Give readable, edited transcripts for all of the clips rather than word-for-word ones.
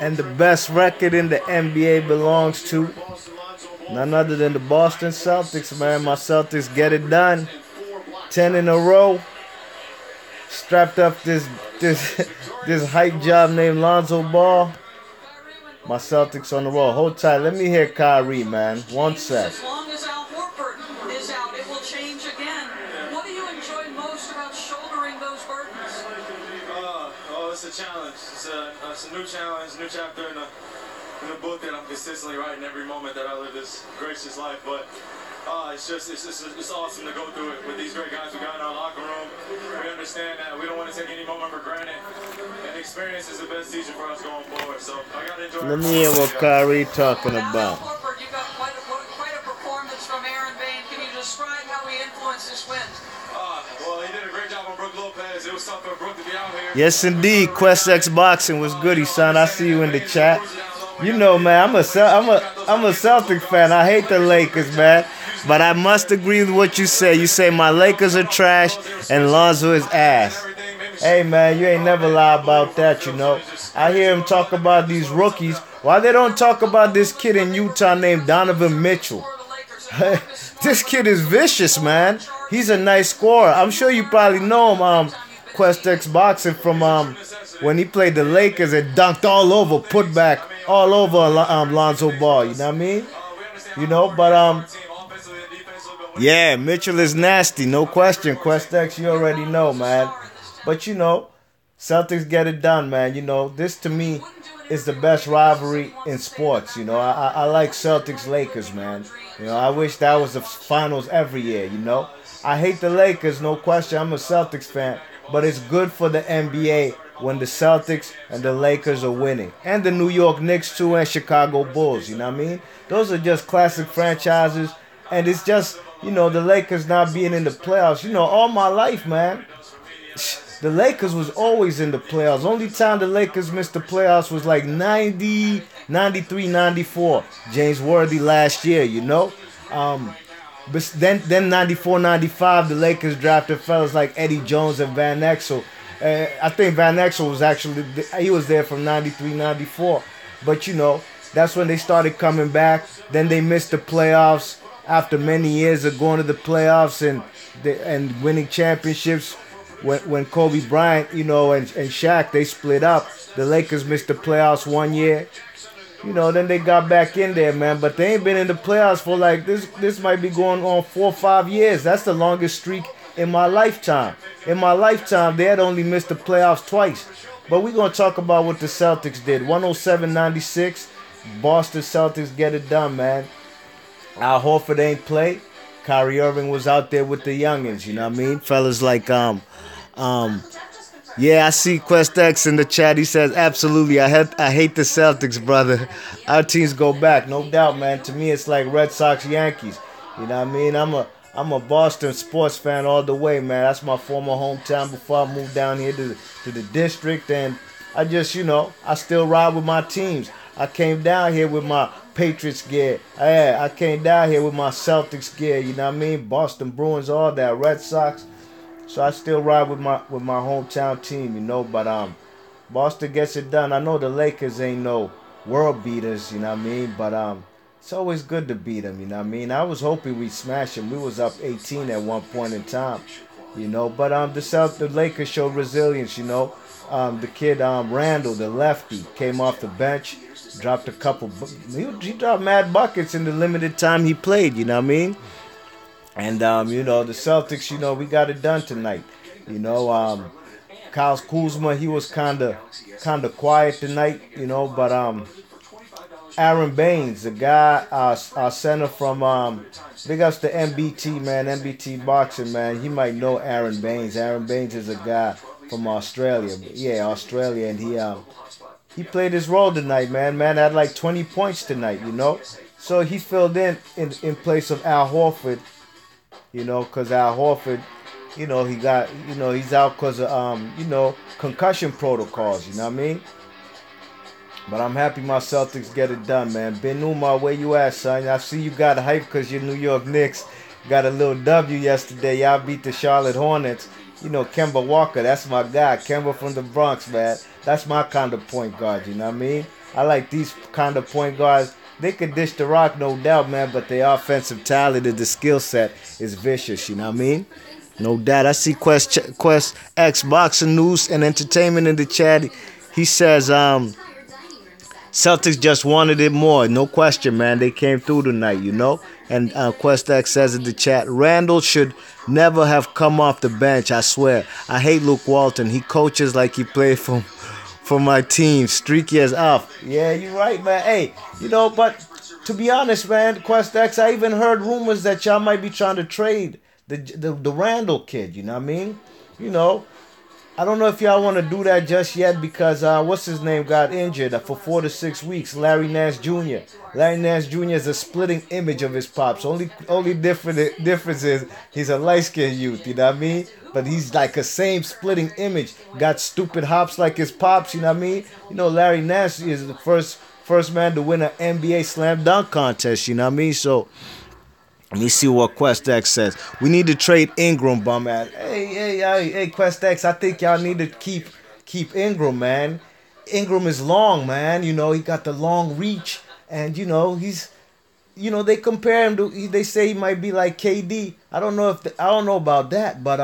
And the best record in the NBA belongs to none other than the Boston Celtics, man. My Celtics get it done. 10 in a row. Strapped up this this hype job named Lonzo Ball. My Celtics on the roll. Hold tight. Let me hear Kyrie, man. One sec. As long as Al Horford is out, it will change again. What do you enjoy most about shouldering those burdens? Oh, it's a challenge. It's a new challenge, new chapter in the book that I'm consistently writing every moment that I live this gracious life. But it's awesome to go through it with these great guys we got in our locker room. We understand that we don't want to take any moment for granted, and experience is the best teacher for us going forward. So I got to enjoy. Let me hear what Kyrie talking about. Horford, you got quite a performance from Aaron Bain. Can you describe how he influenced this win? Well, he did a great job on Brook Lopez. It was tough for Brook to be out here. Yes, indeed. Quest X Boxing was goody, son. I see you in the chat. You know, man, I'm a Celtics fan. I hate the Lakers, man. But I must agree with what you say. You say my Lakers are trash and Lonzo is ass. Hey, man, you ain't never lie about that, you know. I hear him talk about these rookies. Why they don't talk about this kid in Utah named Donovan Mitchell? This kid is vicious, man. He's a nice scorer. I'm sure you probably know him, Quest X Boxing, from when he played the Lakers and dunked all over, put back all over Lonzo Ball. You know what I mean? You know, but yeah, Mitchell is nasty, no question. Quest X, you already know, man. But you know, Celtics get it done, man. You know, this to me is the best rivalry in sports. You know, I like Celtics Lakers, man. You know, I wish that was the finals every year. You know, I hate the Lakers, no question. I'm a Celtics fan, but it's good for the NBA when the Celtics and the Lakers are winning, and the New York Knicks too, and Chicago Bulls. You know what I mean? Those are just classic franchises, and it's just, you know, the Lakers not being in the playoffs. You know, all my life, man, the Lakers was always in the playoffs. Only time the Lakers missed the playoffs was like 90, 93, 94. James Worthy last year, you know. But then 94, 95, the Lakers drafted fellas like Eddie Jones and Van Exel. I think Van Exel was actually, he was there from 93, 94. But, you know, that's when they started coming back. Then they missed the playoffs after many years of going to the playoffs and winning championships. When Kobe Bryant, you know, and Shaq, they split up. The Lakers missed the playoffs one year. You know, then they got back in there, man. But they ain't been in the playoffs for like, this might be going on 4 or 5 years. That's the longest streak in my lifetime. In my lifetime, they had only missed the playoffs twice. But we're going to talk about what the Celtics did. 107-96. Boston Celtics get it done, man. Al Horford ain't play. Kyrie Irving was out there with the youngins, you know what I mean? Fellas like, yeah, I see Quest X in the chat. He says, absolutely, I hate the Celtics, brother. Our teams go back, no doubt, man. To me, it's like Red Sox, Yankees. You know what I mean? I'm a Boston sports fan all the way, man. That's my former hometown before I moved down here to the district. And I just, you know, I still ride with my teams. I came down here with my Patriots gear. I came down here with my Celtics gear, you know what I mean? Boston Bruins, all that, Red Sox. So I still ride with my hometown team, you know, but Boston gets it done. I know the Lakers ain't no world beaters, you know what I mean? But it's always good to beat them, you know what I mean? I was hoping we'd smash them. We was up 18 at one point in time, you know, but the Lakers showed resilience, you know. The kid Randall, the lefty, came off the bench. Dropped a couple. He dropped mad buckets in the limited time he played. You know what I mean? And you know, the Celtics. You know, we got it done tonight. You know, Kyle Kuzma, he was kind of quiet tonight. You know, but Aaron Baines, the guy, our center from big ups to MBT, man, MBT boxing, man. He might know Aaron Baines. Aaron Baines is a guy from Australia. Yeah, Australia, and he played his role tonight, man. Man had like 20 points tonight, you know. So he filled in place of Al Horford, you know, because Al Horford, you know, he's out because of, you know, concussion protocols, you know what I mean? But I'm happy my Celtics get it done, man. Ben Umar, where you at, son? I see you got hype because your New York Knicks got a little W yesterday. Y'all beat the Charlotte Hornets. You know, Kemba Walker, that's my guy. Kemba from the Bronx, man. That's my kind of point guard, you know what I mean? I like these kind of point guards. They could dish the rock, no doubt, man, but their offensive talent and the skill set is vicious, you know what I mean? No doubt. I see Quest X Boxing News and Entertainment in the chat. He says, Celtics just wanted it more. No question, man. They came through tonight, you know? And Quest X says in the chat, Randall should never have come off the bench, I swear. I hate Luke Walton. He coaches like he played for my team. Streaky as up. Yeah, you're right, man. Hey, you know, but to be honest, man, Quest X, I even heard rumors that y'all might be trying to trade the Randall kid, you know what I mean? You know, I don't know if y'all want to do that just yet because what's his name got injured for 4 to 6 weeks. Larry Nance Jr. Larry Nance Jr. is a splitting image of his pops. Only difference is he's a light-skinned youth, you know what I mean? But he's like a same splitting image. Got stupid hops like his pops, you know what I mean? You know, Larry Nance is the first man to win an NBA slam dunk contest, you know what I mean? So let me see what QuestX says. We need to trade Ingram, bum ass. Hey, QuestX, I think y'all need to keep Ingram, man. Ingram is long, man. You know, he got the long reach. And, you know, they compare him to, they say he might be like KD. I don't know about that. But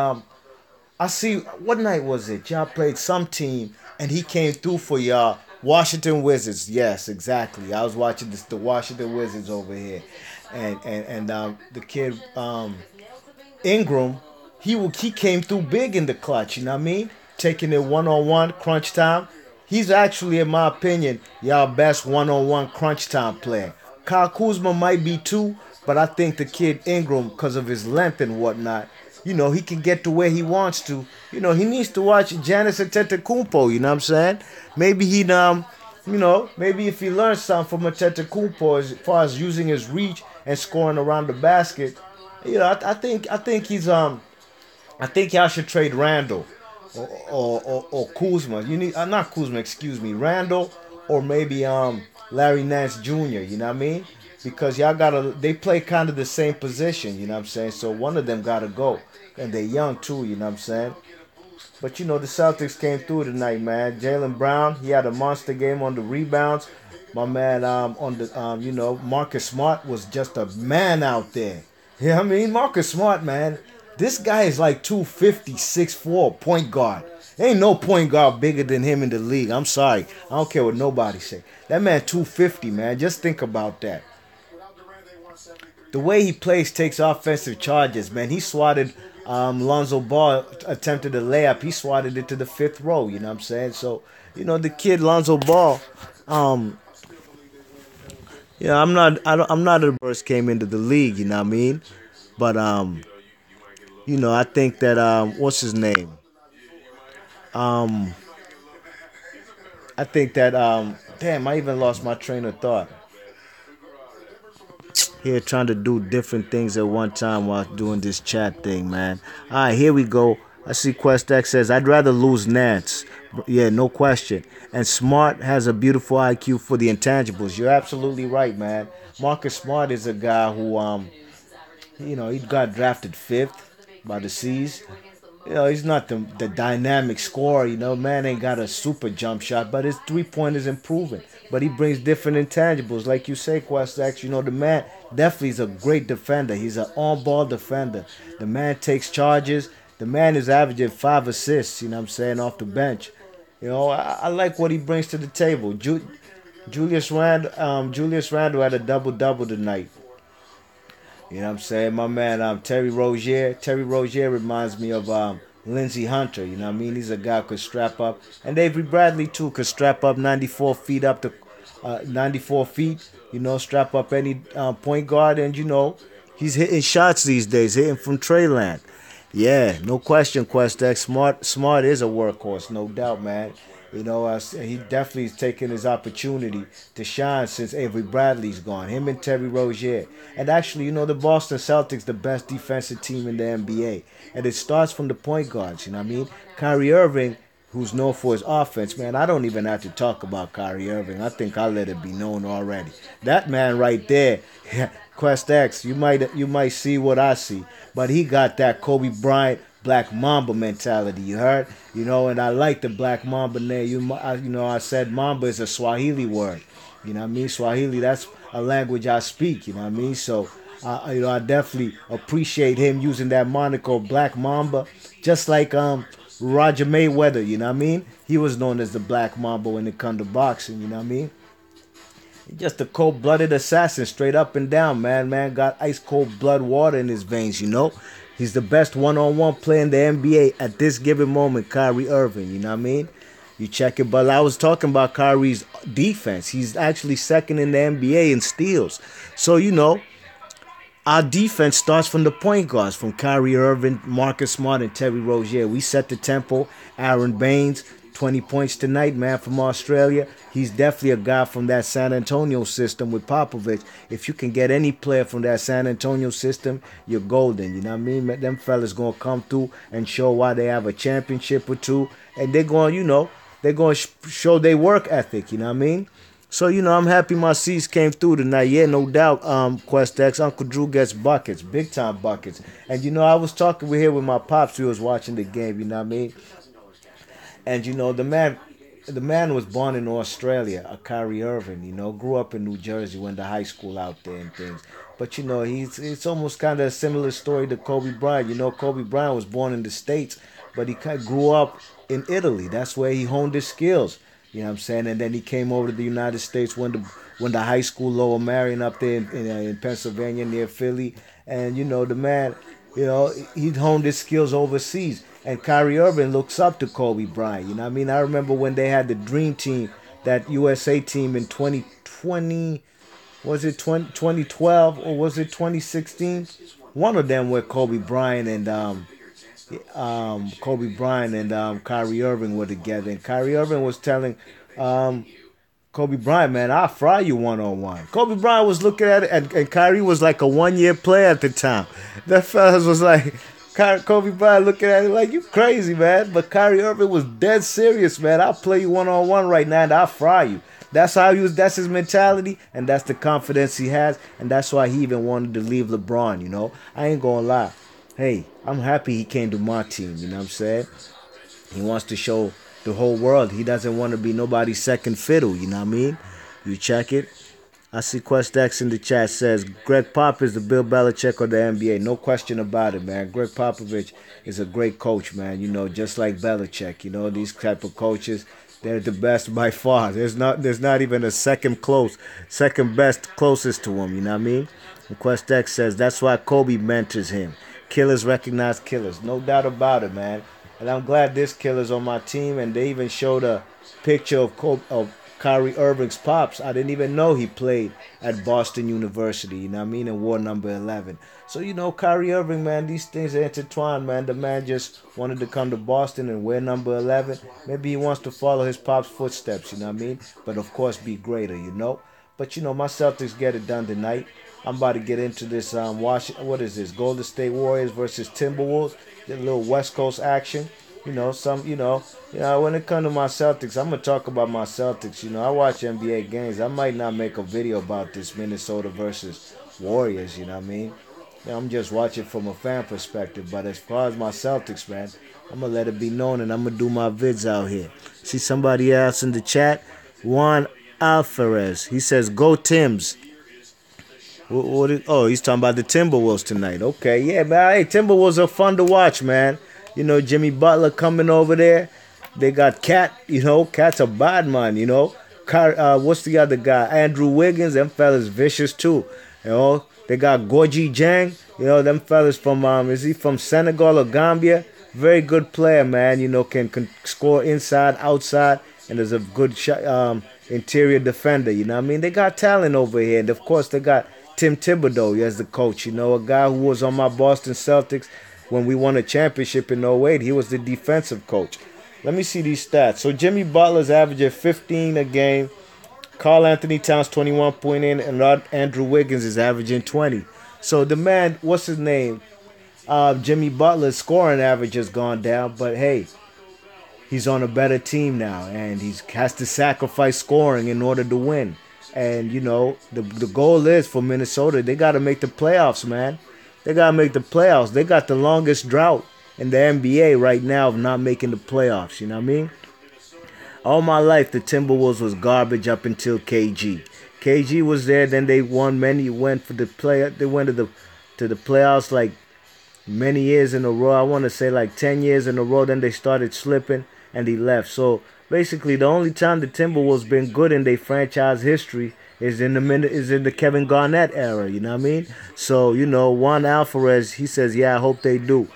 I see, what night was it? Y'all played some team, and he came through for y'all. Washington Wizards. Yes, exactly. I was watching the Washington Wizards over here. And the kid Ingram, he came through big in the clutch, you know what I mean? Taking it one-on-one, crunch time. He's actually, in my opinion, y'all best one-on-one crunch time player. Kyle Kuzma might be too, but I think the kid Ingram, because of his length and whatnot, you know, he can get to where he wants to. You know, he needs to watch Giannis Antetokounmpo, you know what I'm saying? Maybe he'd, you know, maybe if he learns something from Antetokounmpo as far as using his reach and scoring around the basket, you know, I think he's I think y'all should trade Randall or Kuzma. You need not Kuzma, excuse me, Randall or maybe Larry Nance Jr. You know what I mean? Because they play kind of the same position. You know what I'm saying? So one of them gotta go, and they're young too. You know what I'm saying? But, you know, the Celtics came through tonight, man. Jaylen Brown, he had a monster game on the rebounds. My man, you know, Marcus Smart was just a man out there. You know what I mean? Marcus Smart, man. This guy is like 250, 6'4", point guard. Ain't no point guard bigger than him in the league. I'm sorry. I don't care what nobody say. That man 250, man. Just think about that. The way he plays takes offensive charges, man. He swatted... Lonzo Ball attempted a layup. He swatted it to the 5th row. You know what I'm saying? So, you know, the kid Lonzo Ball. Yeah, I'm not a first came into the league. You know what I mean? But you know, I think that what's his name? I think that damn, I even lost my train of thought. Here trying to do different things at one time while doing this chat thing, man. All right, here we go. I see QuestX says, I'd rather lose Nance. Yeah, no question. And Smart has a beautiful IQ for the intangibles. You're absolutely right, man. Marcus Smart is a guy who, you know, he got drafted 5th by the C's. You know, he's not the dynamic scorer, you know. Man ain't got a super jump shot, but his three-point is improving. But he brings different intangibles. Like you say, QuestX, you know, the man definitely is a great defender. He's an on-ball defender. The man takes charges. The man is averaging 5 assists, you know what I'm saying, off the bench. You know, I like what he brings to the table. Julius Randle had a double-double tonight. You know what I'm saying? My man, Terry Rozier. Terry Rozier reminds me of Lindsey Hunter. You know what I mean? He's a guy who could strap up. And Avery Bradley, too, could strap up 94 feet up to 94 feet. You know, strap up any point guard. And, you know, he's hitting shots these days, hitting from Treyland. Yeah, no question, QuestX. Smart is a workhorse, no doubt, man. You know, he definitely is taking his opportunity to shine since Avery Bradley's gone. Him and Terry Rozier. And actually, you know, the Boston Celtics, the best defensive team in the NBA. And it starts from the point guards, you know what I mean? Kyrie Irving, who's known for his offense, man, I don't even have to talk about Kyrie Irving. I think I'll let it be known already. That man right there, QuestX, you might see what I see. But he got that Kobe Bryant Black Mamba mentality. You heard? You know, and I like the Black Mamba name. I said Mamba is a Swahili word. You know what I mean? Swahili, that's a language I speak. You know what I mean? So, I definitely appreciate him using that moniker Black Mamba, just like Roger Mayweather. You know what I mean? He was known as the Black Mamba when it come to boxing. You know what I mean? Just a cold-blooded assassin, straight up and down, man. Man got ice-cold blood water in his veins, you know. He's the best one-on-one player in the NBA at this given moment, Kyrie Irving, you know what I mean? You check it, but I was talking about Kyrie's defense. He's actually second in the NBA in steals. So, you know, our defense starts from the point guards, from Kyrie Irving, Marcus Smart, and Terry Rozier. We set the tempo. Aaron Baines, 20 points tonight, man, from Australia. He's definitely a guy from that San Antonio system with Popovich. If you can get any player from that San Antonio system, you're golden. You know what I mean? Them fellas going to come through and show why they have a championship or two. And they're going, they're going to show their work ethic. You know what I mean? So, I'm happy my C's came through tonight. Yeah, no doubt, Quest X. Uncle Drew gets buckets, big-time buckets. And, I was talking here with my pops. We was watching the game, you know what I mean? And, the man was born in Australia, a Kyrie Irving, grew up in New Jersey, went to high school out there and things. But, it's almost kind of a similar story to Kobe Bryant. Kobe Bryant was born in the States, but he kind of grew up in Italy. That's where he honed his skills. You know what I'm saying? And then he came over to the United States, went to high school, Lower Marion up there in Pennsylvania near Philly. And, the man, he honed his skills overseas. And Kyrie Irving looks up to Kobe Bryant. You know what I mean? I remember when they had the Dream Team, that USA team in 2020, was it 2012 or was it 2016? One of them where Kobe Bryant and Kyrie Irving were together, and Kyrie Irving was telling Kobe Bryant, man, I'll fry you one-on-one. Kobe Bryant was looking at it, and Kyrie was like a one-year player at the time. That fellas was like, Kobe Bryant looking at it like, you crazy, man. But Kyrie Irving was dead serious, man. I'll play you one-on-one right now, and I'll fry you. That's that's his mentality, and that's the confidence he has, and that's why he even wanted to leave LeBron, I ain't gonna lie. Hey, I'm happy he came to my team, you know what I'm saying? He wants to show the whole world he doesn't want to be nobody's second fiddle, you know what I mean? You check it. I see Quest X in the chat says, Greg Pop is the Bill Belichick of the NBA. No question about it, man. Greg Popovich is a great coach, man. Just like Belichick. These type of coaches, they're the best by far. There's not even a second best closest to him, you know what I mean? And Quest X says, that's why Kobe mentors him. Killers recognize killers. No doubt about it, man. And I'm glad this killer's on my team. And they even showed a picture of Kyrie Irving's pops. I didn't even know he played at Boston University, you know what I mean, and wore number 11. So, Kyrie Irving, man, these things are intertwined, man. The man just wanted to come to Boston and wear number 11. Maybe he wants to follow his pop's footsteps, you know what I mean? But, of course, be greater, But, my Celtics get it done tonight. I'm about to get into this what is this? Golden State Warriors versus Timberwolves. A little West Coast action. When it comes to my Celtics, I'm gonna talk about my Celtics. I watch NBA games. I might not make a video about this Minnesota versus Warriors, you know what I mean? I'm just watching from a fan perspective. But as far as my Celtics, man, I'm gonna let it be known, and I'm gonna do my vids out here. See somebody else in the chat? Juan Alvarez. He says, "Go Timbs." He's talking about the Timberwolves tonight. Okay, yeah, man. Hey, Timberwolves are fun to watch, man. Jimmy Butler coming over there. They got Cat. Cat's a bad man. What's the other guy? Andrew Wiggins. Them fellas vicious too. They got Gorgie Jang. Them fellas from is he from Senegal or Gambia? Very good player, man. Can score inside, outside, and is a good interior defender. You know what I mean? They got talent over here, and of course they got Tim Thibodeau as the coach, a guy who was on my Boston Celtics when we won a championship in '08. He was the defensive coach. Let me see these stats. So Jimmy Butler's averaging 15 a game. Karl Anthony Towns 21 point in, and Andrew Wiggins is averaging 20. So the man, what's his name? Jimmy Butler's scoring average has gone down, but hey, he's on a better team now, and he has to sacrifice scoring in order to win. And, the goal is for Minnesota, they got to make the playoffs, man. They got to make the playoffs. They got the longest drought in the NBA right now of not making the playoffs. You know what I mean? All my life, the Timberwolves was garbage up until KG. KG was there, then they won many. Went for the play. They went to the playoffs like many years in a row. I want to say like 10 years in a row. Then they started slipping and he left. So basically, the only time the Timberwolves been good in their franchise history is in the Kevin Garnett era. You know what I mean? So Juan Alvarez, he says, yeah, I hope they do.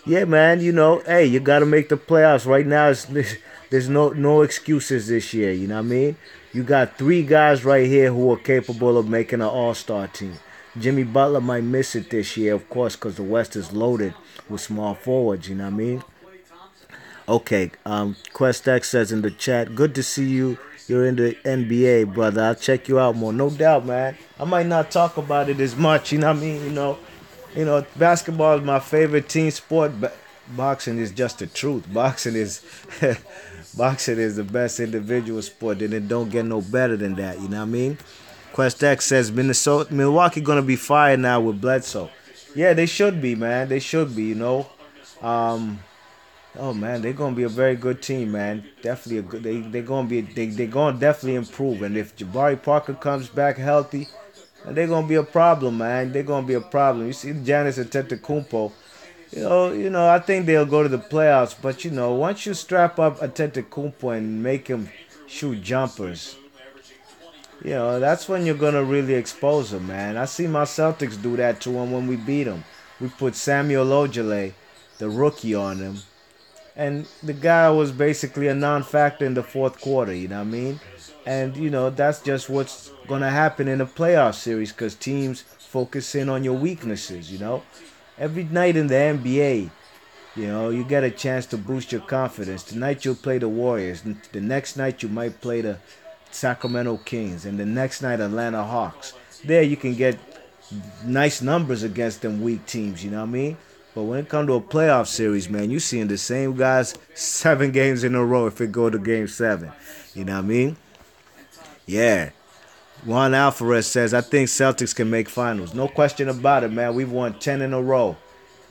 Yeah, man. Hey, you got to make the playoffs right now. There's no excuses this year. You know what I mean? You got 3 guys right here who are capable of making an all-star team. Jimmy Butler might miss it this year, of course, because the West is loaded with small forwards, you know what I mean? Okay, QuestX says in the chat, good to see you. You're in the NBA, brother. I'll check you out more. No doubt, man. I might not talk about it as much, you know what I mean? Basketball is my favorite team sport, but boxing is just the truth. Boxing is the best individual sport, and it don't get no better than that, you know what I mean? QuestX says Milwaukee gonna be fired now with Bledsoe. Yeah, they should be, man. They should be, oh man, they're gonna be a very good team, man. Definitely a good. They're gonna definitely improve. And if Jabari Parker comes back healthy, they're gonna be a problem, man. They're gonna be a problem. You see Giannis Antetokounmpo. I think they'll go to the playoffs. But once you strap up Antetokounmpo and make him shoot jumpers, that's when you're going to really expose him, man. I see my Celtics do that to him when we beat him. We put Samuel Ojale, the rookie, on him. And the guy was basically a non-factor in the fourth quarter, you know what I mean? And, that's just what's going to happen in a playoff series because teams focus in on your weaknesses, Every night in the NBA, you get a chance to boost your confidence. Tonight you'll play the Warriors. The next night you might play the Sacramento Kings, and the next night Atlanta Hawks. There you can get nice numbers against them weak teams, you know what I mean? But when it comes to a playoff series, man, you seeing the same guys 7 games in a row if it go to game 7. You know what I mean? Yeah. Juan Alvarez says, I think Celtics can make finals. No question about it, man. We've won 10 in a row.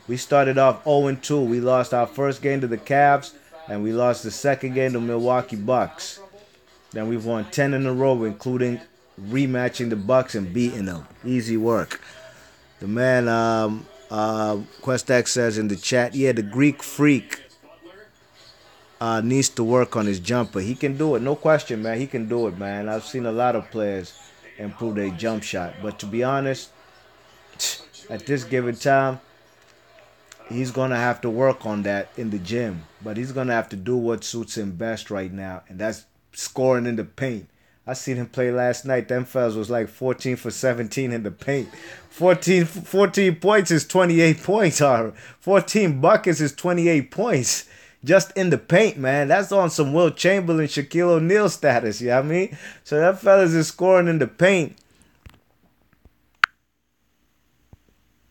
We started off 0-2. We lost our first game to the Cavs, and we lost the second game to Milwaukee Bucks. Then we've won 10 in a row, including rematching the Bucks and beating them. Easy work. The man, QuestX says in the chat, yeah, the Greek Freak needs to work on his jumper. He can do it, no question, man. He can do it, man. I've seen a lot of players improve their jump shot. But to be honest, at this given time, he's going to have to work on that in the gym. But he's going to have to do what suits him best right now, and that's scoring in the paint. I seen him play last night. Them fellas was like 14 for 17 in the paint. 14 points is 28 points. 14 buckets is 28 points. Just in the paint, man. That's on some Will Chamberlain, Shaquille O'Neal status, you know what I mean? So that fellas is scoring in the paint.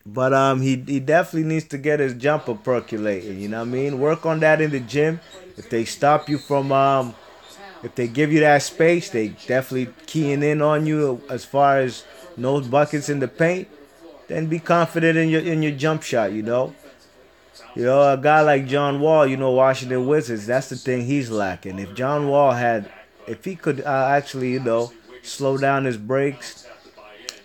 But he definitely needs to get his jumper percolating, you know what I mean? Work on that in the gym. If they stop you from if they give you that space, they definitely keying in on you as far as no buckets in the paint, then be confident in your jump shot, a guy like John Wall, Washington Wizards, that's the thing he's lacking. If John Wall if he could actually, slow down his breaks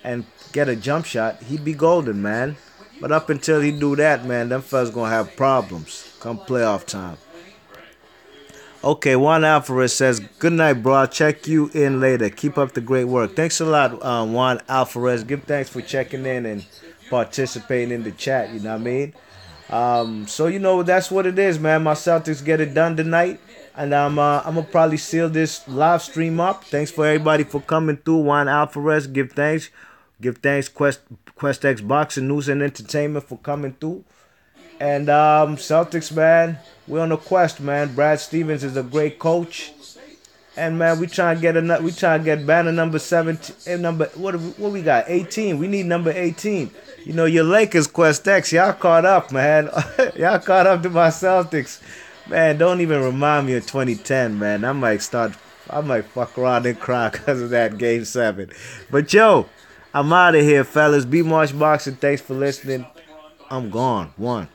and get a jump shot, he'd be golden, man. But up until he do that, man, them fellas gonna have problems come playoff time. Okay, Juan Alvarez says, good night, bro. I'll check you in later. Keep up the great work. Thanks a lot, Juan Alvarez. Give thanks for checking in and participating in the chat, you know what I mean? So that's what it is, man. My Celtics get it done tonight, and I'm gonna probably seal this live stream up. Thanks for everybody for coming through. Juan Alvarez, give thanks, QuestX Boxing News and Entertainment for coming through. And Celtics, man, we're on a quest, man. Brad Stevens is a great coach, and man, we trying to get banner number 17. What we got? 18. We need number 18. Your Lakers, QuestX, y'all caught up, man. Y'all caught up to my Celtics. Man, don't even remind me of 2010, man. I might fuck around and cry because of that Game 7. But, yo, I'm out of here, fellas. B Marsh Boxing, thanks for listening. I'm gone. 1.